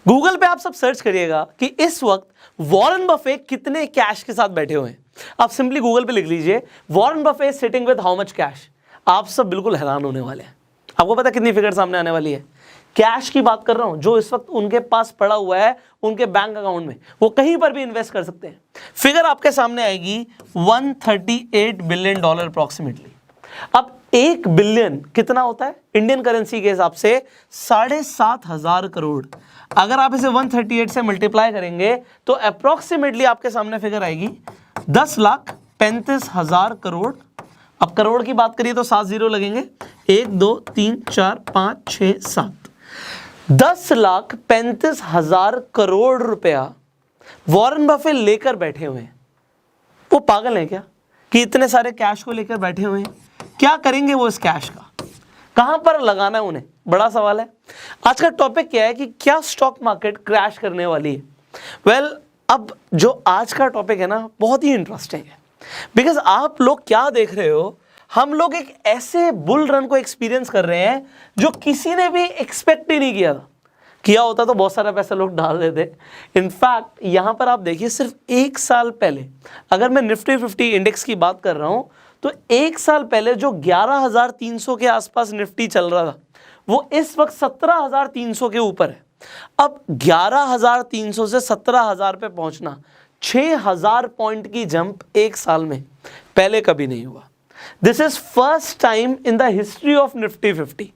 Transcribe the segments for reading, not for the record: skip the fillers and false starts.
Google पे आप सब सर्च करिएगा कि इस वक्त वॉरेन बफे कितने कैश के साथ बैठे हुए हैं। आप सिंपली गूगल पे लिख लीजिए Warren Buffett sitting with how much cash. आप सब बिल्कुल हैरान होने वाले हैं। आपको पता कितनी फिगर सामने आने वाली है? कैश की बात कर रहा हूं, जो इस वक्त उनके पास पड़ा हुआ है उनके बैंक अकाउंट में, वो कहीं पर भी इन्वेस्ट कर सकते हैं। फिगर आपके सामने आएगी 138 बिलियन डॉलर अप्रॉक्सीमेटली। अब 1 बिलियन कितना होता है इंडियन करेंसी के हिसाब से? 7,500 करोड़। अगर आप इसे 138 से मल्टीप्लाई करेंगे तो अप्रॉक्सीमेटली आपके सामने फिगर आएगी 10,35,000 करोड़। अब करोड़ की बात करिए तो 7 जीरो लगेंगे, 1 2 3 4 5 6 7। 10,35,000 करोड़ रुपया वॉरेन बफे लेकर बैठे हुए हैं। वो पागल हैं क्या कि इतने सारे कैश को लेकर बैठे हुए हैं? क्या करेंगे वो इस कैश का? कहां पर लगाना है उन्हें? बड़ा सवाल है। आज का टॉपिक क्या है कि क्या स्टॉक मार्केट क्रैश करने वाली है? वेल, अब जो आज का टॉपिक है ना, बहुत ही इंटरेस्टिंग है। बिकॉज आप लोग क्या देख रहे हो, हम लोग एक ऐसे बुल रन को एक्सपीरियंस कर रहे हैं जो किसी ने भी एक्सपेक्ट ही नहीं किया था। किया होता तो बहुत सारा पैसा लोग डाल देते। इनफैक्ट यहां पर आप देखिए, सिर्फ 1 साल पहले, अगर मैं निफ्टी 50 इंडेक्स की बात कर रहा हूं, तो 1 साल पहले जो 11,300 के आसपास निफ्टी चल रहा था, वो इस वक्त 17,300 के ऊपर है। अब 11,300 से 17,000 पे पहुंचना, 6,000 पॉइंट की जंप 1 साल में पहले कभी नहीं हुआ। This is first time in the history of Nifty 50।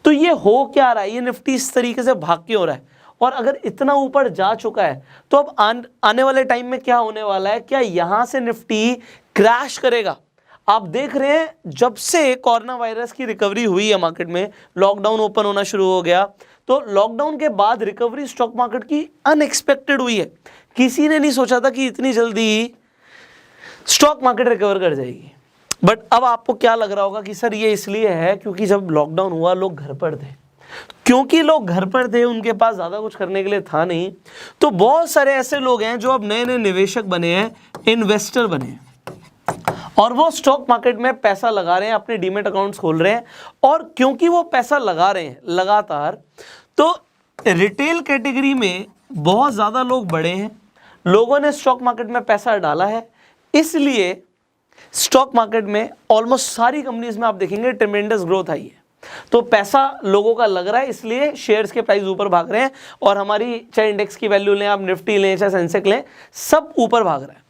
तो ये हो क्या रहा है? ये निफ्टी इस तरीके से भाग के हो रहा है, और अगर इतना ऊपर जा चुका है तो अब आने वाले टाइम में क्या होने वाला है? क्या यहां से निफ्टी क्रैश करेगा? आप देख रहे हैं, जब से कोरोना वायरस की रिकवरी हुई है मार्केट में, लॉकडाउन ओपन होना शुरू हो गया, तो लॉकडाउन के बाद रिकवरी स्टॉक मार्केट की अनएक्सपेक्टेड हुई है। किसी ने नहीं सोचा था कि इतनी जल्दी स्टॉक मार्केट रिकवर कर जाएगी। बट अब आपको क्या लग रहा होगा कि सर ये इसलिए है क्योंकि जब लॉकडाउन हुआ लोग घर पर थे। क्योंकि लोग घर पर थे, उनके पास ज़्यादा कुछ करने के लिए था नहीं, तो बहुत सारे ऐसे लोग हैं जो अब नए नए निवेशक बने हैं, इन्वेस्टर बने हैं, और वो स्टॉक मार्केट में पैसा लगा रहे हैं, अपने डीमेट अकाउंट्स खोल रहे हैं। और क्योंकि वो पैसा लगा रहे हैं लगातार, तो रिटेल कैटेगरी में बहुत ज़्यादा लोग बड़े हैं, लोगों ने स्टॉक मार्केट में पैसा डाला है। इसलिए स्टॉक मार्केट में ऑलमोस्ट सारी कंपनीज में आप देखेंगे ट्रेमेंडस ग्रोथ आई है। तो पैसा लोगों का लग रहा है, इसलिए शेयर्स के प्राइस ऊपर भाग रहे हैं, और हमारी चाहे इंडेक्स की वैल्यू लें, आप निफ्टी लें, चाहे सेंसेक्स लें, सब ऊपर भाग रहा है।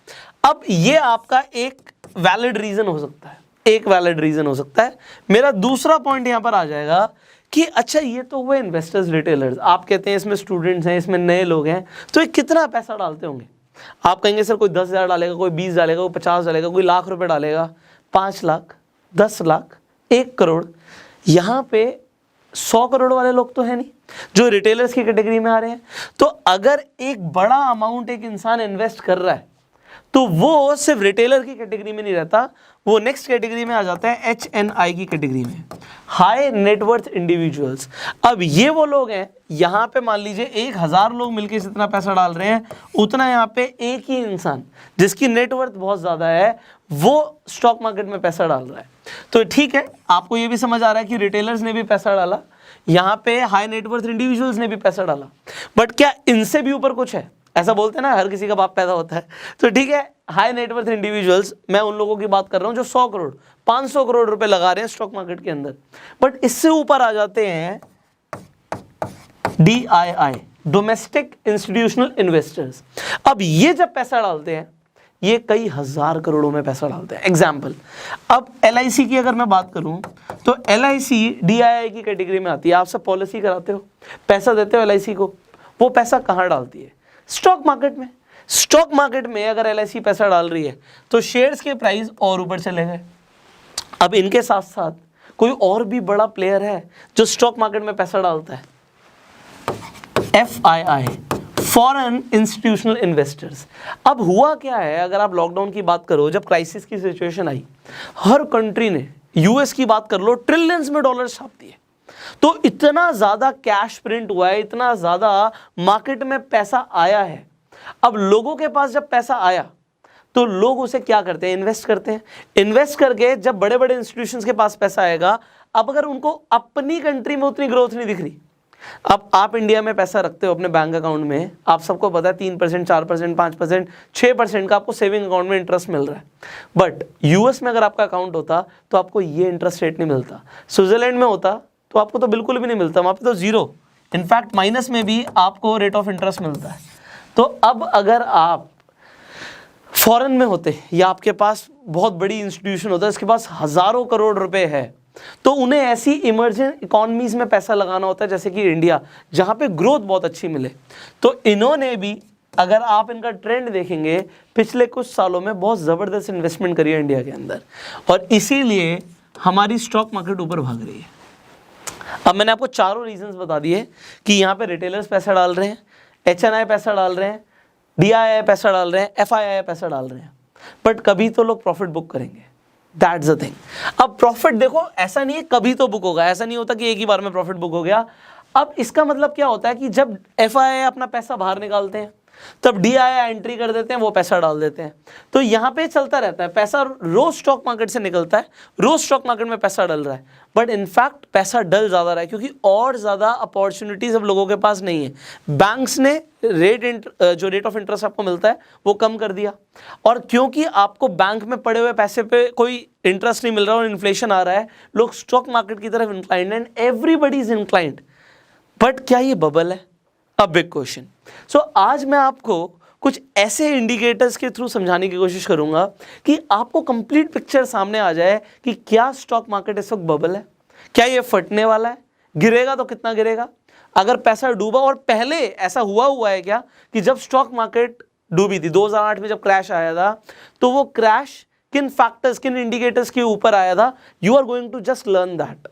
अब ये आपका एक वैलिड रीजन हो सकता है, एक वैलिड रीजन हो सकता है। मेरा दूसरा पॉइंट यहां पर आ जाएगा कि अच्छा, ये तो हुए इन्वेस्टर्स, रिटेलर्स। आप कहते हैं इसमें स्टूडेंट्स हैं, इसमें नए लोग हैं, तो ये कितना पैसा डालते होंगे? आप कहेंगे सर कोई 10,000 डालेगा, कोई 20 डालेगा, कोई 50 डालेगा, कोई लाख रुपए डालेगा, 5 लाख, 10 लाख, 1 करोड़। यहाँ पे 100 करोड़ वाले लोग तो है नहीं जो रिटेलर्स की कैटेगरी में आ रहे हैं। तो अगर एक बड़ा अमाउंट एक इंसान इन्वेस्ट कर रहा है, तो वो सिर्फ रिटेलर की कैटेगरी में नहीं रहता, वो नेक्स्ट कैटेगरी में आ जाता है HNI की कैटेगरी में, हाई नेटवर्थ इंडिविजुअल्स। अब ये वो लोग हैं, यहाँ पे मान लीजिए 1,000 लोग मिलकर जितना पैसा डाल रहे हैं, उतना यहाँ पे एक ही इंसान जिसकी नेटवर्थ बहुत ज़्यादा है, वो स्टॉक मार्केट में पैसा डाल रहा है। तो ठीक है, आपको ये भी समझ आ रहा है कि रिटेलर्स ने भी पैसा डाला, यहाँ पे हाई नेटवर्थ इंडिविजुअल्स ने भी पैसा डाला। बट क्या इनसे भी ऊपर कुछ है? ऐसा बोलते हैं ना, हर किसी का बाप पैदा होता है। तो ठीक है, हाई नेटवर्थ इंडिविजुअल्स, मैं उन लोगों की बात कर रहा हूं जो 100 करोड़ 500 करोड़ रुपए लगा रहे हैं स्टॉक मार्केट के अंदर। बट इससे ऊपर आ जाते हैं DII, डोमेस्टिक इंस्टीट्यूशनल इन्वेस्टर्स। अब ये जब पैसा डालते हैं, ये कई हजार करोड़ों में पैसा डालते हैं। एग्जाम्पल, अब LIC की अगर मैं बात करूं, तो LIC DII की कैटेगरी में आती है। आप सब पॉलिसी कराते हो, पैसा देते हो LIC को, वो पैसा कहां डालती है? स्टॉक मार्केट में। स्टॉक मार्केट में अगर LIC पैसा डाल रही है तो शेयर्स के प्राइस और ऊपर चले गए। अब इनके साथ साथ कोई और भी बड़ा प्लेयर है जो स्टॉक मार्केट में पैसा डालता है, FII, फॉरेन इंस्टीट्यूशनल इन्वेस्टर्स। अब हुआ क्या है, अगर आप लॉकडाउन की बात करो, जब क्राइसिस की सिचुएशन आई, हर कंट्री ने, US की बात कर लो, ट्रिलियंस में डॉलर छाप दिए। तो इतना ज़्यादा कैश प्रिंट हुआ है, इतना ज़्यादा मार्केट में पैसा आया है। अब लोगों के पास जब पैसा आया तो लोग उसे क्या करते हैं? इन्वेस्ट करते हैं। इन्वेस्ट करके जब बड़े बड़े इंस्टीट्यूशंस के पास पैसा आएगा, अब अगर उनको अपनी कंट्री में उतनी ग्रोथ नहीं दिख रही, अब आप इंडिया में पैसा रखते हो अपने बैंक अकाउंट में, आप सबको पता है 3%, 4%, 5%, 6% का आपको सेविंग अकाउंट में इंटरेस्ट मिल रहा है। बट यूएस में अगर आपका अकाउंट होता तो आपको ये इंटरेस्ट रेट नहीं मिलता, स्विट्जरलैंड में होता तो आपको तो बिल्कुल भी नहीं मिलता, वहाँ पे तो जीरो, इनफैक्ट माइनस में भी आपको रेट ऑफ इंटरेस्ट मिलता है। तो अब अगर आप फॉरेन में होते या आपके पास बहुत बड़ी इंस्टीट्यूशन होता है, इसके पास हज़ारों करोड़ रुपए है, तो उन्हें ऐसी इमर्जिंग इकोनॉमीज में पैसा लगाना होता है जैसे कि इंडिया, जहाँ पे ग्रोथ बहुत अच्छी मिले। तो इन्होंने भी, अगर आप इनका ट्रेंड देखेंगे, पिछले कुछ सालों में बहुत ज़बरदस्त इन्वेस्टमेंट करी है इंडिया के अंदर, और इसीलिए हमारी स्टॉक मार्केट ऊपर भाग रही है। अब मैंने आपको चारों रीजंस बता दिए कि यहाँ पे रिटेलर्स पैसा डाल रहे हैं, HNI पैसा डाल रहे हैं, DII पैसा डाल रहे हैं, FII पैसा डाल रहे हैं, बट कभी तो लोग प्रॉफिट बुक करेंगे, दैट्स द थिंग। अब प्रॉफिट देखो, ऐसा नहीं है कभी तो बुक होगा, ऐसा नहीं होता कि एक ही बार में प्रॉफिट बुक हो गया। अब इसका मतलब क्या होता है कि जब FII अपना पैसा बाहर निकालते हैं, तब DII एंट्री कर देते हैं, वो पैसा डाल देते हैं। तो यहाँ पे चलता रहता है, पैसा रोज स्टॉक मार्केट से निकलता है, रोज स्टॉक मार्केट में पैसा डल रहा है, बट इनफैक्ट पैसा डल ज़्यादा रहा है क्योंकि और ज़्यादा अपॉर्चुनिटीज़ अब लोगों के पास नहीं है। बैंक्स ने जो रेट ऑफ इंटरेस्ट आपको मिलता है वो कम कर दिया, और क्योंकि आपको बैंक में पड़े हुए पैसे पे कोई इंटरेस्ट नहीं मिल रहा और इन्फ्लेशन आ रहा है, लोग स्टॉक मार्केट की तरफ inclined and everybody is inclined. But क्या ये बबल है? A big question. सो आज मैं आपको कुछ ऐसे इंडिकेटर्स के थ्रू समझाने की कोशिश करूंगा कि आपको कंप्लीट पिक्चर सामने आ जाए कि क्या स्टॉक मार्केट इस वक्त बबल है, क्या ये फटने वाला है, गिरेगा तो कितना गिरेगा, अगर पैसा डूबा, और पहले ऐसा हुआ है क्या कि जब स्टॉक मार्केट डूबी थी 2008 में, जब क्रैश आया था, तो वो क्रैश किन फैक्टर्स, किन इंडिकेटर्स के ऊपर आया था? You are going to just learn that.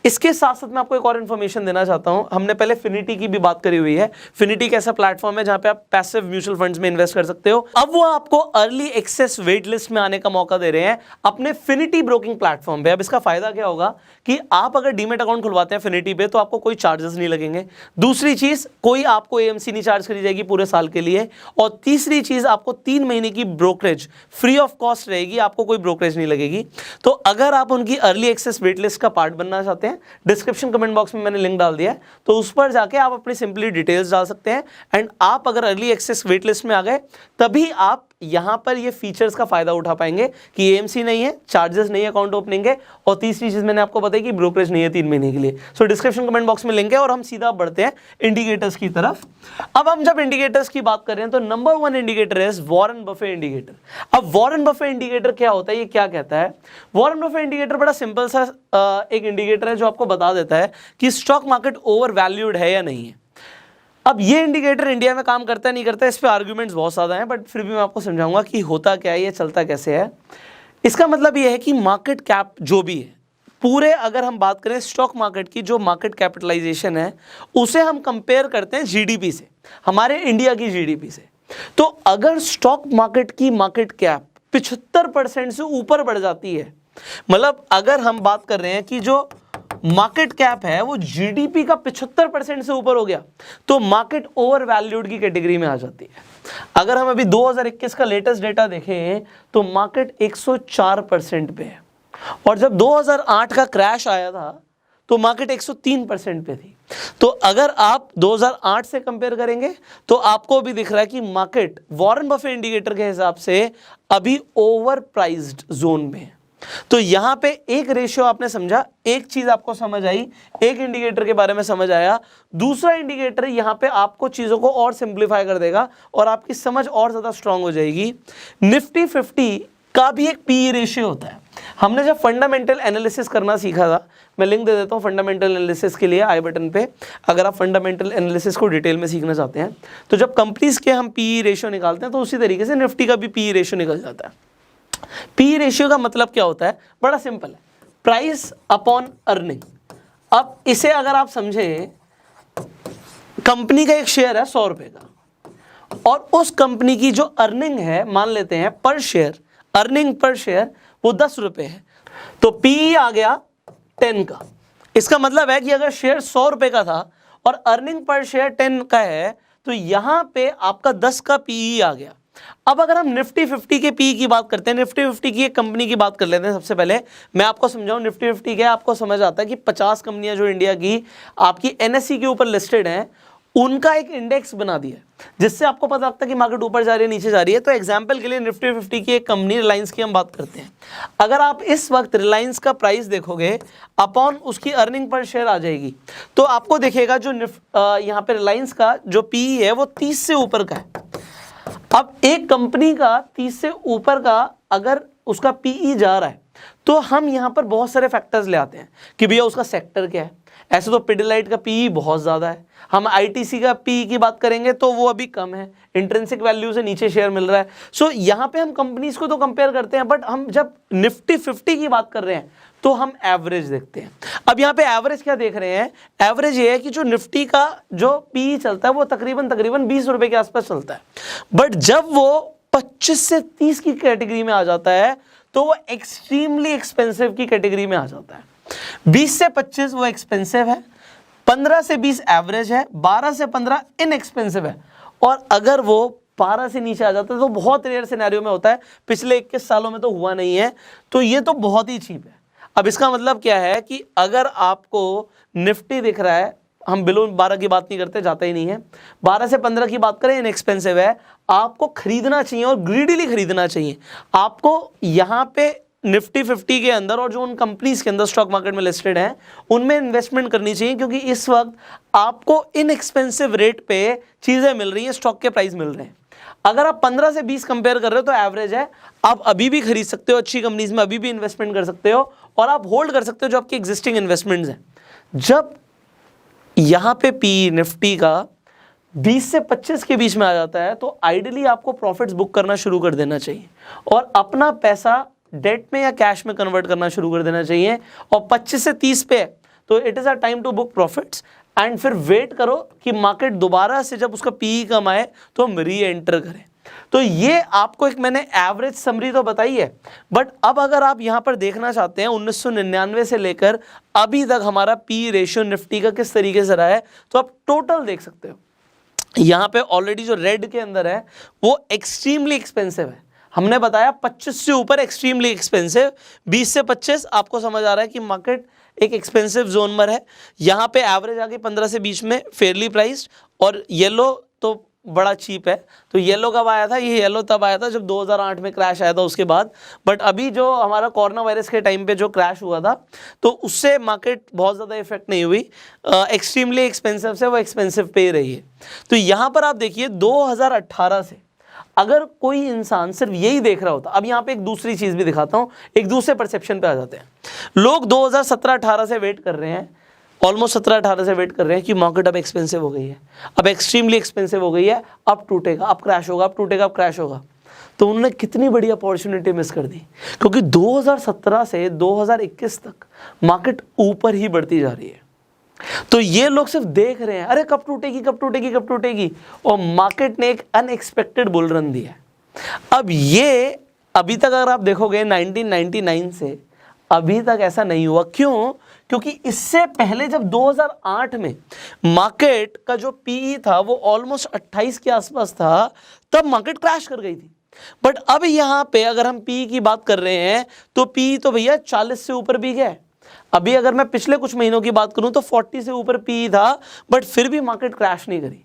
इसके साथ साथ मैं आपको एक और इन्फॉर्मेशन देना चाहता हूं। हमने पहले फिनिटी की भी बात करी हुई है। फिनिटी एक ऐसा प्लेटफॉर्म है जहां पे आप पैसिव म्यूचुअल फंड्स में इन्वेस्ट कर सकते हो। अब वो आपको अर्ली एक्सेस वेट लिस्ट में आने का मौका दे रहे हैं अपने फिनिटी ब्रोकिंग प्लेटफॉर्म पे। अब इसका फायदा क्या होगा कि आप अगर डीमेट अकाउंट खुलवाते हैं फिनिटी पे तो आपको कोई चार्जेस नहीं लगेंगे। दूसरी चीज, कोई आपको AMC नहीं चार्ज करी जाएगी पूरे साल के लिए। और तीसरी चीज, आपको 3 महीने की ब्रोकरेज फ्री ऑफ कॉस्ट रहेगी, आपको कोई ब्रोकरेज नहीं लगेगी। तो अगर आप उनकी अर्ली एक्सेस वेट लिस्ट का पार्ट बनना चाहते हैं, डिस्क्रिप्शन कमेंट बॉक्स में मैंने लिंक डाल दिया है, तो उस पर जाके आप अपनी सिंपली डिटेल्स डाल सकते हैं। एंड आप अगर अर्ली एक्सेस वेट लिस्ट में आ गए, तभी आप यहां पर ये फीचर्स का फायदा उठा पाएंगे कि AMC नहीं है, चार्जेस नहीं है अकाउंट ओपनिंग के, और तीसरी चीज मैंने आपको बताई कि ब्रोकरेज नहीं है 3 महीने के लिए। सो डिस्क्रिप्शन कमेंट बॉक्स में लिंक है, और हम सीधा बढ़ते हैं इंडिकेटर्स की तरफ। अब हम जब इंडिकेटर्स की बात कर रहे हैं तो नंबर 1 इंडिकेटर है वॉरेन बफे इंडिकेटर। अब वॉरेन बफे इंडिकेटर क्या होता है, ये क्या कहता है? वॉरेन बफे इंडिकेटर बड़ा सिंपल सा एक इंडिकेटर है जो आपको बता देता है कि स्टॉक मार्केट ओवर वैल्यूड है या नहीं है। अब ये इंडिकेटर इंडिया में काम करता है नहीं करता है, इस पे आर्ग्यूमेंट्स बहुत ज़्यादा हैं, बट फिर भी मैं आपको समझाऊंगा कि होता क्या है, ये चलता कैसे है। इसका मतलब ये है कि मार्केट कैप जो भी है पूरे, अगर हम बात करें स्टॉक मार्केट की, जो मार्केट कैपिटलाइजेशन है उसे हम कंपेयर करते हैं GDP से, हमारे इंडिया की GDP से। तो अगर स्टॉक मार्केट की मार्केट कैप 75% से ऊपर बढ़ जाती है, मतलब अगर हम बात कर रहे हैं कि जो मार्केट कैप है वो GDP का 75% से ऊपर हो गया, तो मार्केट ओवर वैल्यूड की कैटेगरी में आ जाती है। अगर हम अभी 2021 का लेटेस्ट डेटा देखें तो मार्केट 104% पे है, और जब 2008 का क्रैश आया था तो मार्केट 103% पे थी। तो अगर आप 2008 से कंपेयर करेंगे तो आपको भी दिख रहा है कि मार्केट वॉरेन बफे इंडिकेटर के हिसाब से अभी ओवर प्राइज्ड जोन में है। तो यहां पे एक रेशियो आपने समझा, एक चीज आपको समझ आई, एक इंडिकेटर के बारे में समझ आया। दूसरा इंडिकेटर यहां पे आपको चीजों को और सिंप्लीफाई कर देगा और आपकी समझ और ज्यादा स्ट्रांग हो जाएगी। निफ्टी 50 का भी एक PE रेशियो होता है। हमने जब फंडामेंटल एनालिसिस करना सीखा था, मैं लिंक दे देता हूं फंडामेंटल एनालिसिस के लिए आई बटन पे, अगर आप फंडामेंटल एनालिसिस को डिटेल में सीखना चाहते हैं। तो जब कंपनीज के हम PE रेशियो निकालते हैं तो उसी तरीके से निफ्टी का भी PE रेशियो निकल जाता है। PE रेशियो का मतलब क्या होता है? बड़ा सिंपल है, प्राइस अपॉन अर्निंग। अब इसे अगर आप समझें, कंपनी का एक शेयर है 100 रुपए का, और उस कंपनी की जो अर्निंग है, मान लेते हैं पर शेयर, अर्निंग पर शेयर वो 10 रुपए है, तो PE आ गया 10 का। इसका मतलब है कि अगर शेयर 100 रुपए का था और अर्निंग पर शेयर 10 का है, तो यहां पे आपका 10 का PE आ गया। अब अगर हम निफ्टी 50 के पी की बात करते हैं, निफ्टी 50 की एक कंपनी की बात कर लेते हैं। सबसे पहले मैं आपको समझाऊं निफ्टी 50 क्या है। आपको समझ आता है कि 50 कंपनियां जो इंडिया की आपकी एनएसई के ऊपर लिस्टेड हैं, उनका एक इंडेक्स बना दिया जिससे आपको पता लगता है कि मार्केट ऊपर जा रही है नीचे जा रही है। तो एग्जांपल के लिए निफ्टी 50 की एक कंपनी रिलायंस की हम बात करते हैं। अगर आप इस वक्त रिलायंस का प्राइस देखोगे अपॉन उसकी अर्निंग पर शेयर आ जाएगी, तो आपको दिखेगा जो यहाँ पे रिलायंस का जो पीई है वो 30 से ऊपर का है। अब एक कंपनी का 30 से ऊपर का अगर उसका पीई जा रहा है, तो हम यहाँ पर बहुत सारे फैक्टर्स ले आते हैं कि भैया उसका सेक्टर क्या है। ऐसे तो पिडिलाइट का पीई बहुत ज़्यादा है, हम आईटीसी का पीई की बात करेंगे तो वो अभी कम है, इंट्रिंसिक वैल्यू से नीचे शेयर मिल रहा है। सो यहाँ पे हम कंपनीज को तो कंपेयर करते हैं, बट हम जब निफ्टी 50 की बात कर रहे हैं तो हम एवरेज देखते हैं। अब यहाँ पे एवरेज क्या देख रहे हैं, एवरेज ये है कि जो निफ्टी का जो पीई चलता है वो तकरीबन 20 रुपए के आसपास चलता है, बट जब वो 25 से 30 की कैटेगरी में आ जाता है तो वो एक्सट्रीमली एक्सपेंसिव की कैटेगरी में आ जाता है। 20 से 25 वो एक्सपेंसिव है, 15 से 20 एवरेज है, 12 से 15 इनएक्सपेंसिव है, और अगर वो 12 से नीचे आ जाता है तो बहुत रेयर सिनेरियो में होता है, पिछले 21 सालों में तो हुआ नहीं है, तो ये तो बहुत ही चीप है। अब इसका मतलब क्या है कि अगर आपको निफ्टी दिख रहा है, हम बिलो 12 की बात नहीं करते, जाता ही नहीं है, 12 से 15 की बात करें इनएक्सपेंसिव है, आपको खरीदना चाहिए और ग्रीडीली खरीदना चाहिए। आपको यहाँ पे निफ्टी 50 के अंदर और जो उन कंपनीज के अंदर स्टॉक मार्केट में लिस्टेड हैं उनमें इन्वेस्टमेंट करनी चाहिए, क्योंकि इस वक्त आपको इनएक्सपेंसिव रेट पे चीज़ें मिल रही हैं, स्टॉक के प्राइस मिल रहे हैं। अगर आप 15 से 20 कंपेयर कर रहे हो तो एवरेज है, आप अभी भी खरीद सकते हो, अच्छी कंपनीज में अभी भी इन्वेस्टमेंट कर सकते हो और आप होल्ड कर सकते हो जो आपकी एग्जिस्टिंग इन्वेस्टमेंट्स हैं। जब यहाँ पे पी निफ्टी का 20 से 25 के बीच में आ जाता है तो आइडियली आपको प्रॉफिट्स बुक करना शुरू कर देना चाहिए और अपना पैसा डेट में या कैश में कन्वर्ट करना शुरू कर देना चाहिए। और 25 से 30 पे तो it is a time to book profits and फिर वेट करो कि मार्केट दोबारा से जब उसका पीई कम आए तो हम री एंटर करें। तो ये आपको एक मैंने एवरेज समरी तो बताई है, बट अब अगर आप यहाँ पर देखना चाहते हैं 1999 से लेकर अभी तक हमारा पी रेशियो निफ्टी का किस तरीके से रहा है, तो आप टोटल देख सकते हो। यहाँ पे ऑलरेडी जो रेड के अंदर है वो एक्सट्रीमली एक्सपेंसिव है, हमने बताया 25 से ऊपर एक्सट्रीमली एक्सपेंसिव, 20 से 25 आपको समझ आ रहा है कि मार्केट एक एक्सपेंसिव जोन में है। यहाँ पे एवरेज आगे 15 से 20 में फेयरली प्राइस्ड, और येलो तो बड़ा चीप है। तो येलो कब आया था, ये येलो तब आया था जब 2008 में क्रैश आया था उसके बाद, बट अभी जो हमारा कोरोना वायरस के टाइम पे जो क्रैश हुआ था तो उससे मार्केट बहुत ज़्यादा इफेक्ट नहीं हुई, एक्सट्रीमली एक्सपेंसिव से वो एक्सपेंसिव पे रही है। तो यहाँ पर आप देखिए 2018 से अगर कोई इंसान सिर्फ यही देख रहा होता, अब यहाँ पे एक दूसरी चीज़ भी दिखाता हूँ, एक दूसरे परसेप्शन पे आ जाते हैं लोग। 2017-18 से वेट कर रहे हैं, ऑलमोस्ट 17-18 से वेट कर रहे हैं कि मार्केट अब एक्सपेंसिव हो गई है, अब एक्सट्रीमली एक्सपेंसिव हो गई है, अब टूटेगा, अब क्रैश होगा, अब टूटेगा, अब क्रैश होगा। तो उन्होंने कितनी बड़ी अपॉर्चुनिटी मिस कर दी, क्योंकि 2017 से 2021 तक मार्केट ऊपर ही बढ़ती जा रही है। तो ये लोग सिर्फ देख रहे हैं, अरे कब टूटेगी, कब टूटेगी, कब टूटेगी, और मार्केट ने एक अनएक्सपेक्टेड बुल रन दिया। अब ये अभी तक अगर आप देखोगे 1999 से अभी तक ऐसा नहीं हुआ। क्यों? क्योंकि इससे पहले जब 2008 में मार्केट का जो पीई था वो ऑलमोस्ट 28 के आसपास था, तब मार्केट क्रैश कर गई थी। बट अब यहाँ पे अगर हम पीई की बात कर रहे हैं तो पीई तो भैया 40 से ऊपर भी गया। अभी अगर मैं पिछले कुछ महीनों की बात करूं तो 40 से ऊपर पीई था, बट फिर भी मार्केट क्रैश नहीं करी।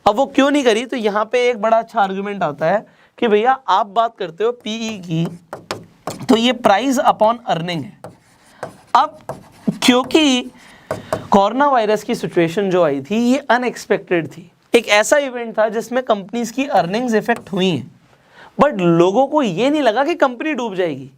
अब वो क्यों नहीं करी, तो यहाँ पे एक बड़ा अच्छा आर्गुमेंट आता है कि भैया आप बात करते हो पीई की, तो ये प्राइस अपॉन अर्निंग है। अब क्योंकि कोरोना वायरस की सिचुएशन जो आई थी ये अनएक्सपेक्टेड थी, एक ऐसा इवेंट था जिसमें कंपनीज की अर्निंग्स इफेक्ट हुई हैं, बट लोगों को ये नहीं लगा कि कंपनी डूब जाएगी।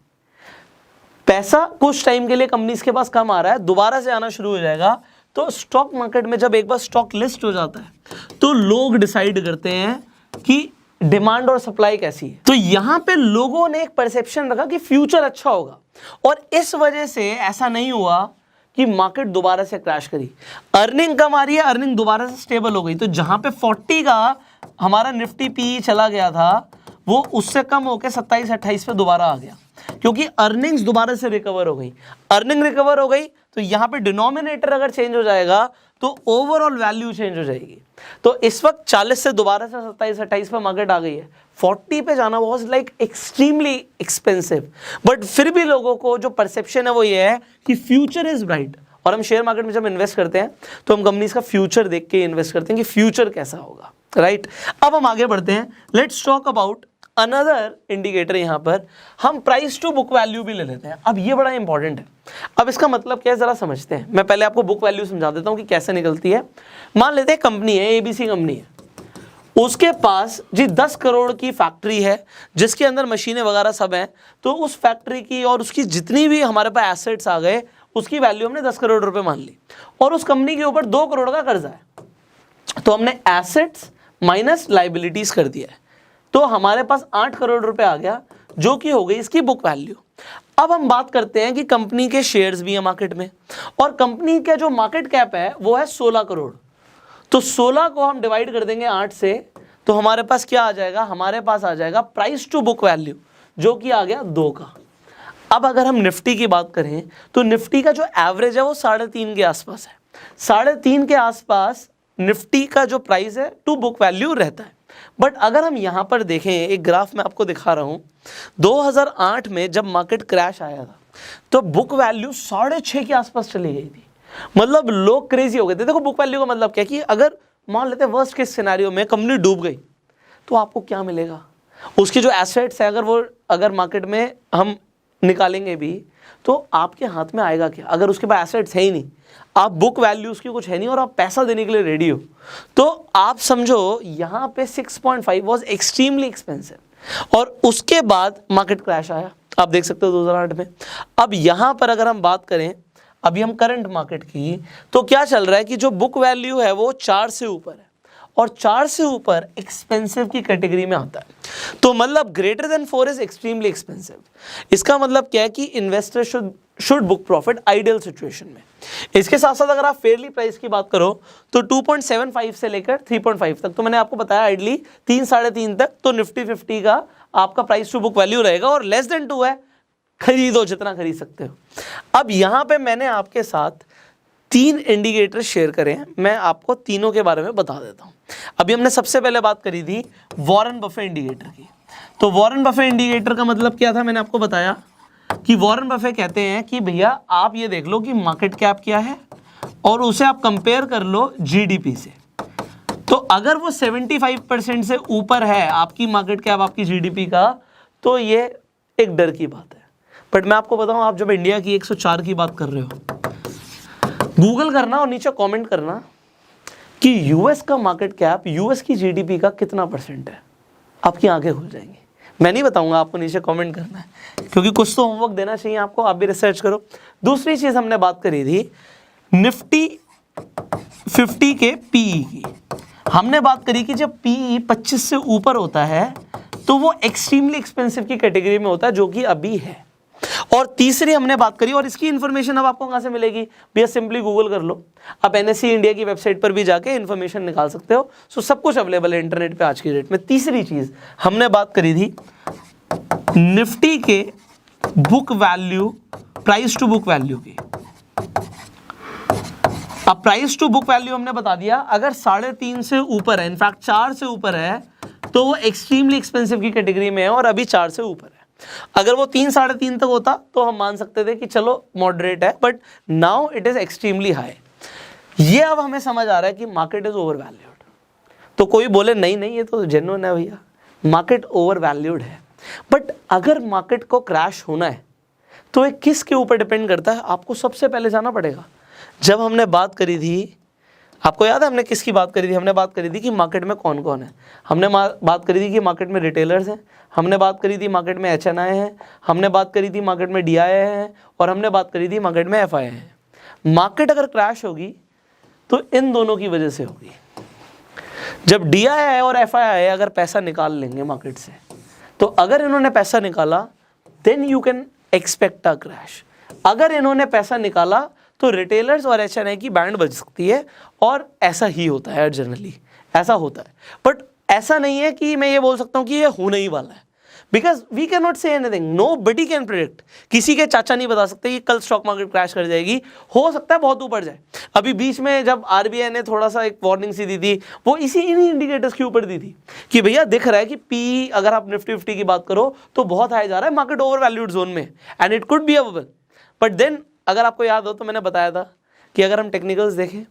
पैसा कुछ टाइम के लिए कंपनीज के पास कम आ रहा है, दोबारा से आना शुरू हो जाएगा। तो स्टॉक मार्केट में जब एक बार स्टॉक लिस्ट हो जाता है तो लोग डिसाइड करते हैं कि डिमांड और सप्लाई कैसी है। तो यहाँ पे लोगों ने एक परसेप्शन रखा कि फ्यूचर अच्छा होगा, और इस वजह से ऐसा नहीं हुआ कि मार्केट दोबारा से क्रैश करी। अर्निंग कम आ रही है, अर्निंग दोबारा से स्टेबल हो गई। तो जहां पे 40 का हमारा निफ्टी पी चला गया था वो उससे कम होकर 27-28 पे दोबारा आ गया, क्योंकि अर्निंग्स दोबारा से रिकवर हो गई। अर्निंग रिकवर हो गई तो यहाँ पे डिनोमिनेटर अगर चेंज हो जाएगा तो ओवरऑल वैल्यू चेंज हो जाएगी। तो इस वक्त 40 से दोबारा से 27-28 पे मार्केट आ गई है, 40 पे जाना was like extremely expensive, but फिर भी लोगों को जो परसेप्शन है वो ये है कि फ्यूचर इज ब्राइट। और हम शेयर मार्केट में जब इन्वेस्ट करते हैं तो हम कंपनीज का फ्यूचर देख के इन्वेस्ट करते हैं कि फ्यूचर कैसा होगा, राइट। अब हम आगे बढ़ते हैं, let's talk about another indicator. यहाँ पर हम प्राइस टू बुक वैल्यू भी ले लेते हैं। अब ये बड़ा इंपॉर्टेंट है। अब इसका मतलब क्या है जरा समझते हैं। मैं पहले आपको बुक वैल्यू समझा देता हूँ कि कैसे निकलती है। मान लेते हैं कंपनी है, एबीसी कंपनी है, उसके पास जी 10 करोड़ की फैक्ट्री है जिसके अंदर मशीनें वगैरह सब हैं। तो उस फैक्ट्री की और उसकी जितनी भी हमारे पास एसेट्स आ गए उसकी वैल्यू हमने 10 करोड़ रुपए मान ली, और उस कंपनी के ऊपर 2 करोड़ का कर्जा है। तो हमने एसेट्स माइनस लाइबिलिटीज कर दिया है, तो हमारे पास 8 करोड़ रुपए आ गया, जो कि हो गई इसकी बुक वैल्यू। अब हम बात करते हैं कि कंपनी के शेयर्स भी है मार्केट में, और कंपनी का जो मार्केट कैप है वो है 16 करोड़। तो 16 को हम डिवाइड कर देंगे 8 से, तो हमारे पास क्या आ जाएगा, हमारे पास आ जाएगा प्राइस टू बुक वैल्यू, जो कि आ गया 2 का। अब अगर हम निफ्टी की बात करें तो निफ्टी का जो एवरेज है वो 3.5 के आसपास है। 3.5 के आसपास निफ्टी का जो प्राइस है टू बुक वैल्यू रहता है। बट अगर हम यहाँ पर देखें, एक ग्राफ मैं आपको दिखा रहा हूँ, 2008 में जब मार्केट क्रैश आया था तो बुक वैल्यू 6.5 के आसपास चली गई थी। मतलब लोग क्रेजी हो गए थे। देखो बुक वैल्यू का मतलब क्या कि अगर मान लेते हैं वर्स्ट केस सिनेरियो में कंपनी डूब गई तो आपको क्या मिलेगा, उसकी जो एसेट्स है अगर मार्केट में हम निकालेंगे भी तो आपके हाथ में आएगा क्या। अगर उसके पास एसेट्स है ही नहीं, आप बुक वैल्यू उसकी कुछ है नहीं और आप पैसा देने के लिए रेडी हो, तो आप समझो यहाँ पे 6.5 वाज एक्सट्रीमली एक्सपेंसिव। और उसके बाद मार्केट क्रैश आया, आप देख सकते हो 2008 में। अब यहाँ पर अगर हम बात करें अभी हम करंट मार्केट की, तो क्या चल रहा है कि जो बुक वैल्यू है वो 4 से ऊपर है, और 4 से ऊपर एक्सपेंसिव की कैटेगरी में आता है। तो मतलब greater than 4 is extremely expensive. इसका मतलब क्या है कि investor should book profit ideal situation में। इसके साथ साथ अगर आप फेयरली प्राइस की बात करो तो 2.75 से लेकर 3.5 तक, तो मैंने आपको बताया आइडली 3-3.5 तक तो निफ्टी 50 का आपका प्राइस टू बुक वैल्यू रहेगा, और लेस देन 2 है, खरीदो जितना खरीद सकते हो। अब यहाँ पे मैंने आपके साथ 3 इंडिकेटर शेयर करे हैं, मैं आपको तीनों के बारे में बता देता हूँ। अभी हमने सबसे पहले बात करी थी वॉरेन बफे इंडिकेटर की। तो वॉरेन बफे इंडिकेटर का मतलब क्या था, मैंने आपको बताया कि वॉरेन बफे कहते हैं कि भैया आप ये देख लो कि मार्केट कैप क्या है और उसे आप कंपेयर कर लो जीडीपी से। तो अगर वो 75% से ऊपर है आपकी मार्केट कैप आपकी जीडीपी का, तो ये एक डर की बात है। बट मैं आपको बताऊं, आप जब इंडिया की 104 की बात कर रहे हो, गूगल करना और नीचे कमेंट करना कि यूएस का मार्केट कैप यूएस की जीडीपी का कितना % है, आपकी आंखें खुल जाएंगी। मैं नहीं बताऊंगा, आपको नीचे कमेंट करना है, क्योंकि कुछ तो होमवर्क देना चाहिए आपको, आप भी रिसर्च करो। दूसरी चीज हमने बात करी थी निफ्टी 50 के पीई की। हमने बात करी कि जब पीई 25 से ऊपर होता है तो वो एक्सट्रीमली एक्सपेंसिव की कैटेगरी में होता है, जो कि अभी है। और तीसरी हमने बात करी, और इसकी इंफॉर्मेशन अब आपको कहां से मिलेगी भैया, सिंपली गूगल कर लो, आप एनएससी इंडिया की वेबसाइट पर भी जाके इंफॉर्मेशन निकाल सकते हो। सो सब कुछ अवेलेबल है इंटरनेट पे आज की डेट में। तीसरी चीज हमने बात करी थी निफ्टी के book value, price to book value की। अब प्राइस टू बुक वैल्यू हमने बता दिया, अगर 3.5 से ऊपर है, इनफैक्ट 4 से ऊपर है, तो वो एक्सट्रीमली एक्सपेंसिव की कैटेगरी में है, और अभी 4 से ऊपर है। अगर वो 3-3.5 तक होता तो हम मान सकते थे कि चलो मॉडरेट है, but now it is extremely high. ये अब हमें समझ आ रहा है कि मार्केट इज ओवर वैल्यूड। तो कोई बोले नहीं नहीं ये तो जेन्युइन है भैया, मार्केट ओवर वैल्यूड है। बट अगर मार्केट को क्रैश होना है तो ये किसके ऊपर डिपेंड करता है, आपको सबसे पहले जाना पड़ेगा। जब हमने बात करी थी, आपको याद है हमने किसकी बात करी थी, हमने बात करी थी कि मार्केट में कौन कौन है। हमने बात करी थी कि मार्केट में रिटेलर्स हैं, हमने बात करी थी मार्केट में एचएनआई हैं, हमने बात करी थी मार्केट में डीआई हैं, और हमने बात करी थी मार्केट में एफआई हैं। मार्केट अगर क्रैश होगी तो इन दोनों की वजह से होगी। जब डीआई और एफआई अगर पैसा निकाल लेंगे मार्केट से, तो अगर इन्होंने पैसा निकाला then you can expect a crash. अगर इन्होंने पैसा निकाला तो रिटेलर्स और एचएनआई की बैंड बज सकती है, और ऐसा ही होता है जनरली, ऐसा होता है। बट ऐसा नहीं है कि मैं ये बोल सकता हूँ कि ये होने ही वाला है। Because we can not say anything, nobody can predict. किसी के चाचा नहीं बता सकते कि कल स्टॉक मार्केट क्रैश कर जाएगी, हो सकता है बहुत ऊपर जाए। अभी बीच में जब आरबीआई ने थोड़ा सा एक वार्निंग सी दी थी, वो इन्हीं इंडिकेटर्स के ऊपर दी थी कि भैया दिख रहा है कि पी, अगर आप निफ्टी 50 की बात करो तो बहुत हाई जा रहा है, मार्केट ओवर वैल्यूड जोन में, and it could be a bubble. But then अगर आपको याद हो तो मैंने बताया था कि अगर हम टेक्निकल्स देखें,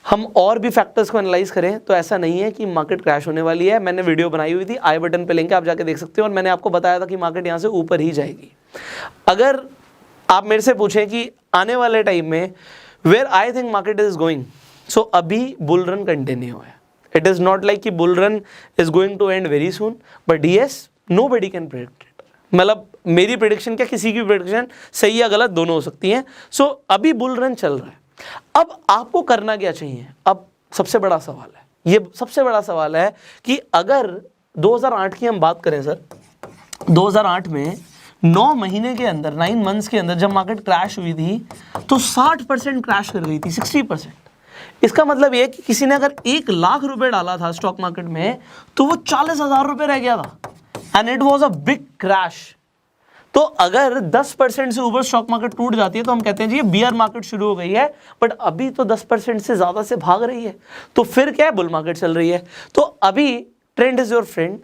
हम और भी फैक्टर्स को एनालाइज करें, तो ऐसा नहीं है कि मार्केट क्रैश होने वाली है। मैंने वीडियो बनाई हुई थी, आई बटन पे लिंक है, आप जाके देख सकते हो। और मैंने आपको बताया था कि मार्केट यहाँ से ऊपर ही जाएगी। अगर आप मेरे से पूछें कि आने वाले टाइम में where I think market is going, so अभी बुल रन कंटिन्यू है। इट इज़ नॉट लाइक कि bull run is going to end very soon, but yes, nobody can predict it. मतलब मेरी प्रेडिक्शन क्या, किसी की प्रेडिक्शन सही या गलत दोनों हो सकती हैं। सो अभी बुल रन चल रहा है। अब आपको करना क्या चाहिए? अब सबसे बड़ा सवाल है, ये सबसे बड़ा सवाल है कि अगर 2008 की हम बात करें सर, 2008 में 9 महीने के अंदर, 9 मंथ्स के अंदर जब मार्केट क्रैश हुई थी तो 60% क्रैश कर गई थी, 60%। इसका मतलब ये कि किसी ने अगर 1 लाख रुपए डाला था स्टॉक मार्केट में तो वो 40,000 रुपए रह गया था, and it was a big crash. तो अगर 10% से ऊपर स्टॉक मार्केट टूट जाती है तो हम कहते हैं जी ये बियर मार्केट शुरू हो गई है, बट अभी तो 10% से ज़्यादा से भाग रही है, तो फिर क्या है, बुल मार्केट चल रही है। तो अभी ट्रेंड इज़ योर फ्रेंड,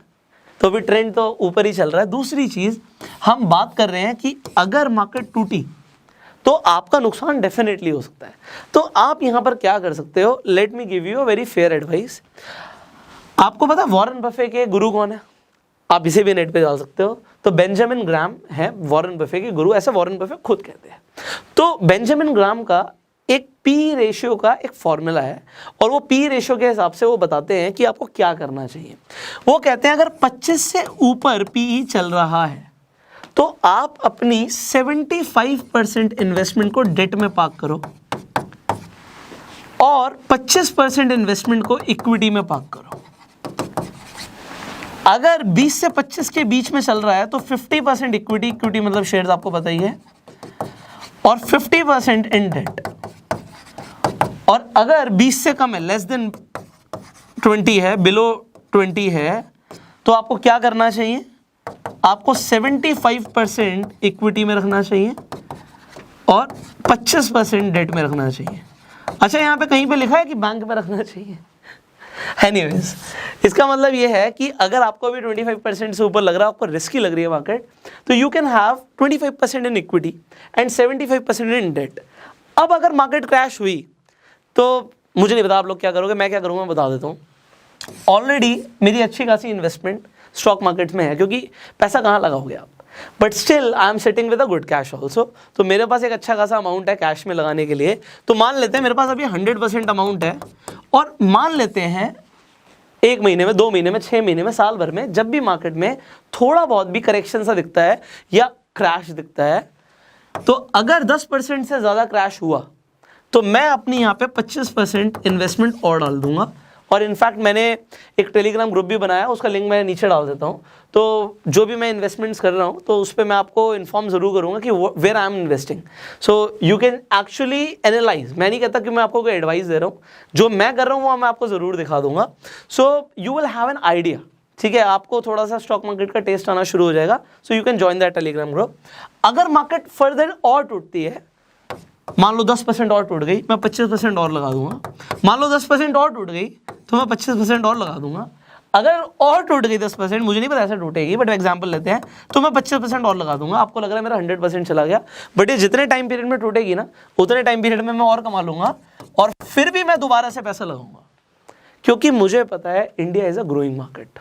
तो अभी ट्रेंड तो ऊपर ही चल रहा है। दूसरी चीज़ हम बात कर रहे हैं कि अगर मार्केट टूटी तो आपका नुकसान डेफिनेटली हो सकता है। तो आप यहाँ पर क्या कर सकते हो, let me give you a very fair advice. आपको पता है वॉरेन बफे के गुरु कौन है? आप इसे भी नेट पे डाल सकते हो। तो बेंजामिन ग्राम है वॉरेन बफे के गुरु, ऐसा वॉरेन बफे खुद कहते हैं। तो बेंजामिन ग्राम का एक पी रेशियो का एक फॉर्मूला है, और वो पी रेशियो के हिसाब से वो बताते हैं कि आपको क्या करना चाहिए। वो कहते हैं अगर 25 से ऊपर पीई चल रहा है तो आप अपनी 75% इन्वेस्टमेंट को डेट में पार्क करो और 25% इन्वेस्टमेंट को इक्विटी में पार्क करो। अगर 20 से 25 के बीच में चल रहा है तो 50% इक्विटी, इक्विटी मतलब शेयर्स आपको पता ही है, और 50% इन डेट। और अगर 20 से कम है, लेस देन 20 है, बिलो 20 है, तो आपको क्या करना चाहिए? आपको 75% इक्विटी में रखना चाहिए और 25% डेट में रखना चाहिए। अच्छा, यहाँ पे कहीं पे लिखा है कि बैंक में रखना चाहिए? एनीवेज, इसका मतलब ये है कि अगर आपको अभी 25% से ऊपर लग रहा है, आपको रिस्की लग रही है मार्केट, तो you can have 25% in equity and 75% in debt. अब अगर मार्केट क्रैश हुई तो मुझे नहीं पता आप लोग क्या करोगे, मैं क्या करूँगा मैं बता देता हूँ। ऑलरेडी मेरी अच्छी खासी इन्वेस्टमेंट स्टॉक मार्केट में है, क्योंकि पैसा कहाँ लगाओगे आप, but still I am sitting with a good cash also. तो मेरे पास एक अच्छा खासा अमाउंट है कैश में लगाने के लिए। तो मान लेते हैं मेरे पास अभी 100% अमाउंट है, और मान लेते हैं 1 महीने में, 2 महीने में, 6 महीने में, साल भर में जब भी मार्केट में थोड़ा बहुत भी करेक्शन सा दिखता है या क्रैश दिखता है, तो अगर 10% से ज़्यादा क्रैश हुआ तो मैं अपनी यहाँ पे 25% इन्वेस्टमेंट और डाल दूंगा। और इनफैक्ट मैंने एक टेलीग्राम ग्रुप भी बनाया, उसका लिंक मैं नीचे डाल देता हूँ। तो जो भी मैं इन्वेस्टमेंट्स कर रहा हूँ तो उस पर मैं आपको इन्फॉर्म ज़रूर करूँगा कि where I am investing, so you can actually analyse. मैं नहीं कहता कि मैं आपको कोई एडवाइस दे रहा हूँ, जो मैं कर रहा हूँ वो मैं आपको ज़रूर दिखा दूंगा। So you will have an idea, ठीक है? आपको थोड़ा सा स्टॉक मार्केट का टेस्ट आना शुरू हो जाएगा। सो you can join that Telegram group. अगर मार्केट फर्दर और टूटती है, मान लो 10% और टूट गई, मैं 25% और लगा दूंगा। मान लो 10% और टूट गई तो मैं 25% और लगा दूंगा। अगर और टूट गई 10%, मुझे नहीं पता ऐसे टूटेगी, बट एग्जांपल लेते हैं, तो मैं 25% और लगा दूंगा। आपको लग रहा है मेरा 100% चला गया, बट ये जितने टाइम पीरियड में टूटेगी ना, उतने टाइम पीरियड में मैं और कमा लूंगा, और फिर भी मैं दोबारा से पैसा लगाऊंगा, क्योंकि मुझे पता है India is a growing market.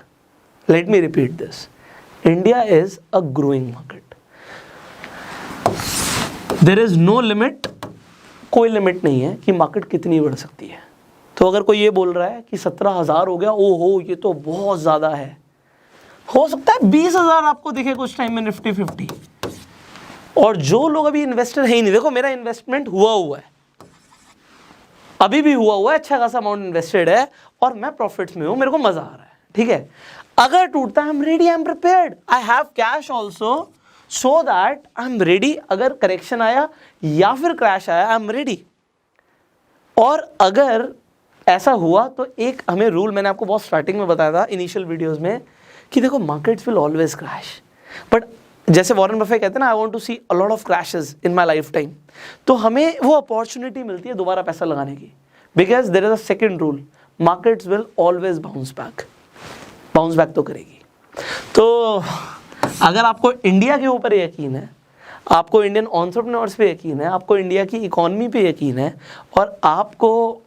Let me repeat this, India is a growing market. There is no limit, कोई लिमिट नहीं है कि मार्केट कितनी बढ़ सकती है। तो अगर कोई ये बोल रहा है कि 17,000 हो गया, ओहो ये तो बहुत ज़्यादा है, हो सकता है 20,000 आपको दिखे कुछ टाइम में निफ्टी 50। और जो लोग अभी इन्वेस्टर है ही नहीं, देखो मेरा इन्वेस्टमेंट हुआ है, अभी भी हुआ है, अच्छा खासा अमाउंट इन्वेस्टेड है, और मैं प्रॉफिट्स में हूँ, मेरे को मज़ा आ रहा है, ठीक है? अगर टूटता है, I am ready, I am prepared, I have cash also, so that I am ready. अगर करेक्शन आया या फिर क्रैश आया, आई एम रेडी। और अगर ऐसा हुआ तो एक हमें रूल, मैंने आपको बहुत स्टार्टिंग में बताया था इनिशियल वीडियोस में, कि देखो markets will always crash, but जैसे वॉरेन बफे कहते हैं ना, I want to see a lot of crashes in my lifetime, तो हमें वो अपॉर्चुनिटी मिलती है दोबारा पैसा लगाने की, because there is a second rule, markets will always bounce back तो करेगी। तो अगर आपको इंडिया के ऊपर यकीन है, आपको इंडियन एंटरप्रेन्योर्स पे यकीन है, आपको इंडिया की इकोनॉमी पे यकीन है, और आपको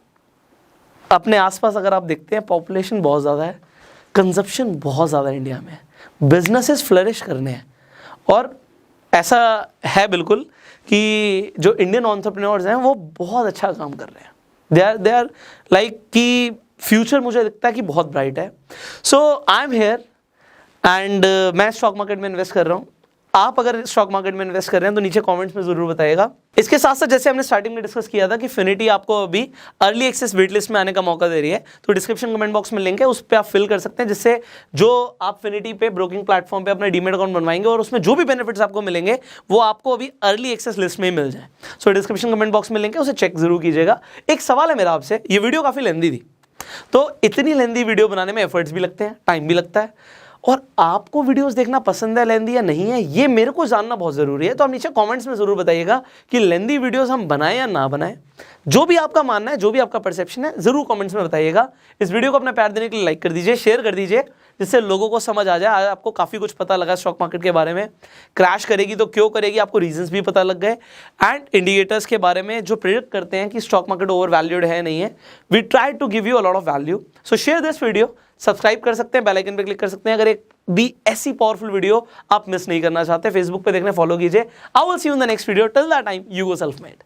अपने आसपास अगर आप देखते हैं पॉपुलेशन बहुत ज़्यादा है, कंजप्शन बहुत ज़्यादा है इंडिया में, बिजनेसेस फ्लरिश करने हैं, और ऐसा है बिल्कुल कि जो इंडियन एंटरप्रेन्योर्स हैं वो बहुत अच्छा काम कर रहे हैं, दे आर लाइक कि फ्यूचर मुझे लगता है कि बहुत ब्राइट है। सो आई एम हेयर एंड मैं स्टॉक मार्केट में इन्वेस्ट कर रहा हूँ। आप अगर स्टॉक मार्केट में इन्वेस्ट कर रहे हैं तो नीचे कमेंट्स में जरूर बताइएगा। इसके साथ साथ जैसे हमने स्टार्टिंग में डिस्कस किया था कि फिनिटी आपको अभी अर्ली एक्सेस वेट लिस्ट में आने का मौका दे रही है, तो डिस्क्रिप्शन कमेंट बॉक्स में लिंक है, उस पर आप फिल कर सकते हैं, जिससे जो आप फिनिटी पे ब्रोकिंग प्लेटफॉर्म पे अपना डीमेट अकाउंट बनवाएंगे और उसमें जो भी बेनिफिट्स आपको मिलेंगे वो आपको अभी अर्ली एक्सेस लिस्ट में ही मिल जाए। सो डिस्क्रिप्शन कमेंट बॉक्स में लिंक है, उसे चेक जरूर कीजिएगा। एक सवाल है मेरा आपसे, ये वीडियो काफी लेंदी थी, तो इतनी लेंदी वीडियो बनाने में एफर्ट्स भी लगते हैं, टाइम भी लगता है, और आपको वीडियोस देखना पसंद है लेंदी या नहीं है, ये मेरे को जानना बहुत ज़रूरी है। तो आप नीचे कमेंट्स में ज़रूर बताइएगा कि लेंदी वीडियोस हम बनाएं या ना बनाएं। जो भी आपका मानना है, जो भी आपका परसेप्शन है, ज़रूर कमेंट्स में बताइएगा। इस वीडियो को अपना प्यार देने के लिए लाइक कर दीजिए, शेयर कर दीजिए, जिससे लोगों को समझ आ जाए। आज आपको काफ़ी कुछ पता लगा स्टॉक मार्केट के बारे में, क्रैश करेगी तो क्यों करेगी, आपको रीजंस भी पता लग गए, एंड इंडिकेटर्स के बारे में जो प्रेडिक्ट करते हैं कि स्टॉक मार्केट ओवर वैल्यूड है नहीं है। We try to give you a lot of value. So share this video, subscribe कर सकते हैं, बेल आइकन पे क्लिक कर सकते हैं अगर एक भी ऐसी पावरफुल वीडियो आप मिस नहीं करना चाहते। फेसबुक पे देखने फॉलो कीजिए। I will see you in the next video. Till that time, you go self made.